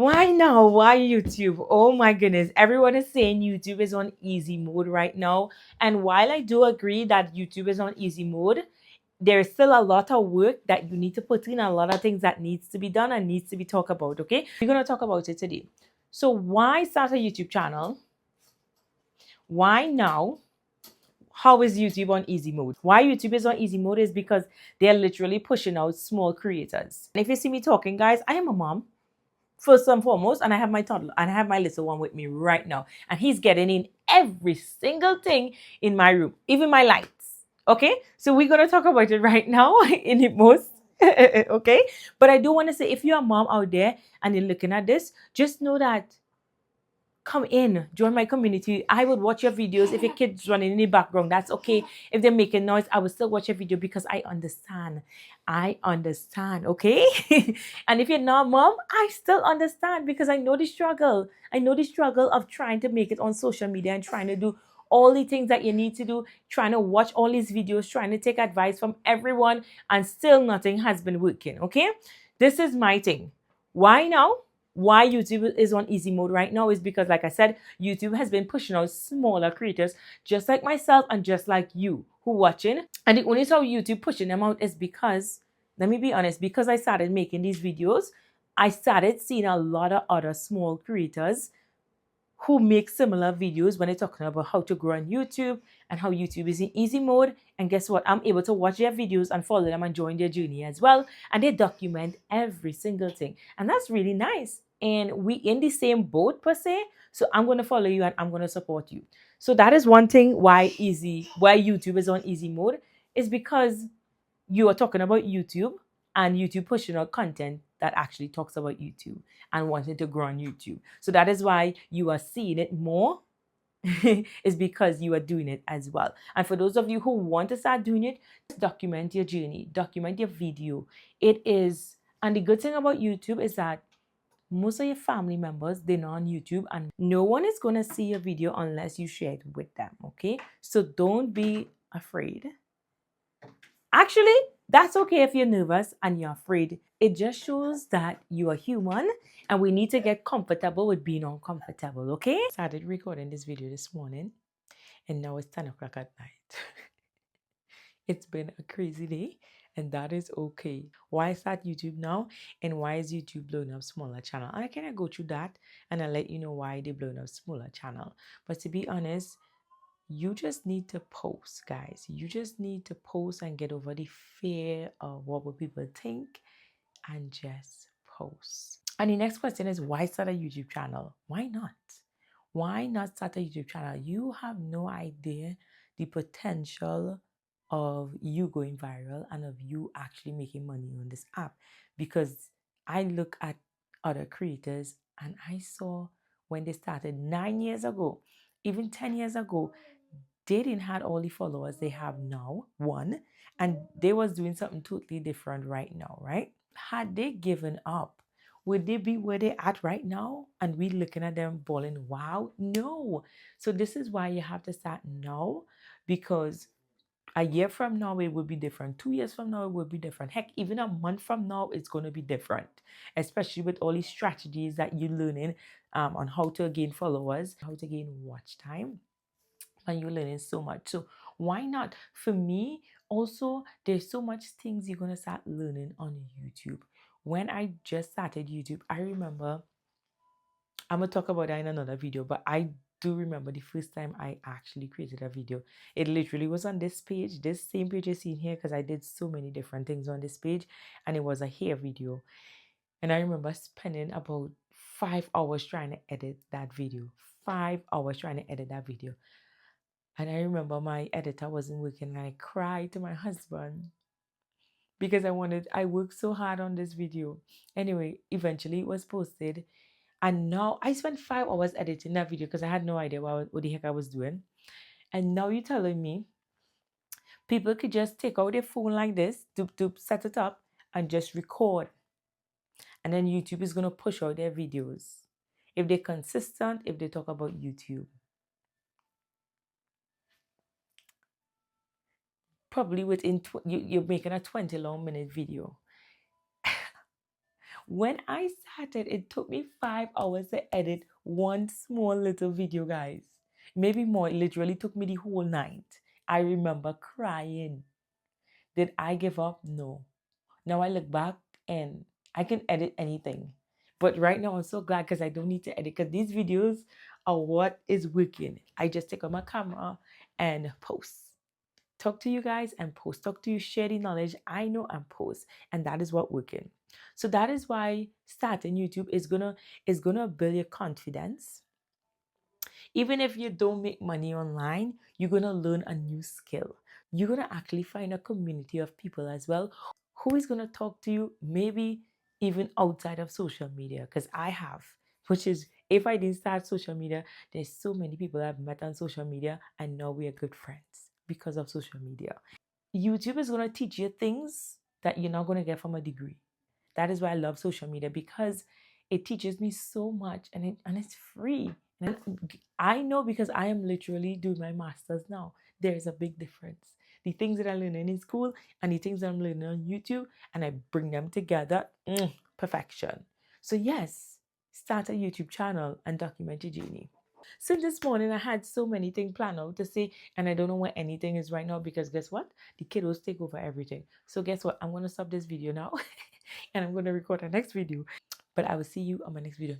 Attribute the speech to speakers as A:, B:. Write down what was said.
A: Why now? Why YouTube? Oh my goodness. Everyone is saying YouTube is on easy mode right now. And while I do agree that YouTube is on easy mode, there's still a lot of work that you need to put in, a lot of things that needs to be done and needs to be talked about, okay? We're going to talk about it today. So why start a YouTube channel? Why now? How is YouTube on easy mode? Why YouTube is on easy mode is because they're literally pushing out small creators. And if you see me talking, guys, I am a mom first and foremost, and I have my toddler and I have my little one with me right now, and he's getting in every single thing in my room, even my lights. Okay, so we're gonna talk about it right now in the most. Okay, but I do want to say, if you're a mom out there and you're looking at this, just know that come in, join my community. I would watch your videos. If your kids running in the background, that's okay. If they're making noise, I will still watch your video because I understand. I understand, okay? And if you're not mom, I still understand because I know the struggle. I know the struggle of trying to make it on social media and trying to do all the things that you need to do, trying to watch all these videos, trying to take advice from everyone, and still nothing has been working, okay? This is my thing. Why now? Why YouTube is on easy mode right now is because, like I said, YouTube has been pushing out smaller creators just like myself and just like you who watching. And the only time YouTube pushing them out is because, let me be honest, because I started making these videos, I started seeing a lot of other small creators who make similar videos when they're talking about how to grow on YouTube and how YouTube is in easy mode. And guess what? I'm able to watch their videos and follow them and join their journey as well. And they document every single thing. And that's really nice. And we in the same boat per se. So I'm going to follow you and I'm going to support you. So that is one thing why YouTube is on easy mode is because you are talking about YouTube and YouTube pushing out content that actually talks about YouTube and wanting to grow on YouTube. So that is why you are seeing it more is because you are doing it as well. And for those of you who want to start doing it, document your journey, document your video. It is, and the good thing about YouTube is that most of your family members, they're not on YouTube and no one is going to see your video unless you share it with them, okay? So don't be afraid. Actually, that's okay if you're nervous and you're afraid. It just shows that you are human and we need to get comfortable with being uncomfortable, okay? I started recording this video this morning and now it's 10 o'clock at night. It's been a crazy day and that is okay. Why start YouTube now and why is YouTube blowing up smaller channel? I can go through that and I'll let you know why they're blowing up smaller channel. But to be honest, you just need to post, guys. You just need to post and get over the fear of what will people think and just post. And the next question is, why start a YouTube channel? Why not? Why not start a YouTube channel? You have no idea the potential of you going viral and of you actually making money on this app. Because I look at other creators and I saw when they started 9 years ago, even 10 years ago, they didn't have all the followers they have now, one, and they was doing something totally different right now, right? Had they given up, would they be where they at right now? And we looking at them bawling, wow? No. So this is why you have to start now, because a year from now it will be different. 2 years from now it will be different. Heck, even a month from now it's going to be different, especially with all these strategies that you're learning on how to gain followers, how to gain watch time, and you're learning so much. So why not? For me, also, there's so much things you're gonna start learning on YouTube. When I just started YouTube, I remember, I'm gonna talk about that in another video, but I do remember the first time I actually created a video. It literally was on this page, this same page you see here, because I did so many different things on this page, and it was a hair video. And I remember spending about 5 hours trying to edit that video. 5 hours trying to edit that video. And I remember my editor wasn't working and I cried to my husband because I worked so hard on this video. Anyway, eventually it was posted. And now I spent 5 hours editing that video because I had no idea what the heck I was doing. And now you're telling me people could just take out their phone like this, to set it up and just record. And then YouTube is going to push out their videos. If they're consistent, if they talk about YouTube. Probably within you're making a 20 long minute video. When I started, it took me 5 hours to edit one small little video, guys. Maybe more. It literally took me the whole night. I remember crying. Did I give up? No. Now I look back and I can edit anything. But right now I'm so glad because I don't need to edit because these videos are what is working. I just take on my camera and post. Talk to you guys and post. Talk to you, share the knowledge I know and post. And that is what working. So that is why starting YouTube is gonna build your confidence. Even if you don't make money online, you're gonna learn a new skill. You're gonna actually find a community of people as well who is gonna talk to you, maybe even outside of social media. Because I have, which is if I didn't start social media, there's so many people I've met on social media, and now we are good friends because of social media. YouTube is gonna teach you things that you're not gonna get from a degree. That is why I love social media because it teaches me so much and it's free. And I know because I am literally doing my master's now. There's a big difference. The things that I learn in school and the things that I'm learning on YouTube, and I bring them together, perfection. So yes, start a YouTube channel and document your journey. So this morning I had so many things planned out to say, and I don't know where anything is right now because guess what? The kiddos take over everything. So guess what? I'm gonna stop this video now and I'm gonna record the next video. But I will see you on my next video.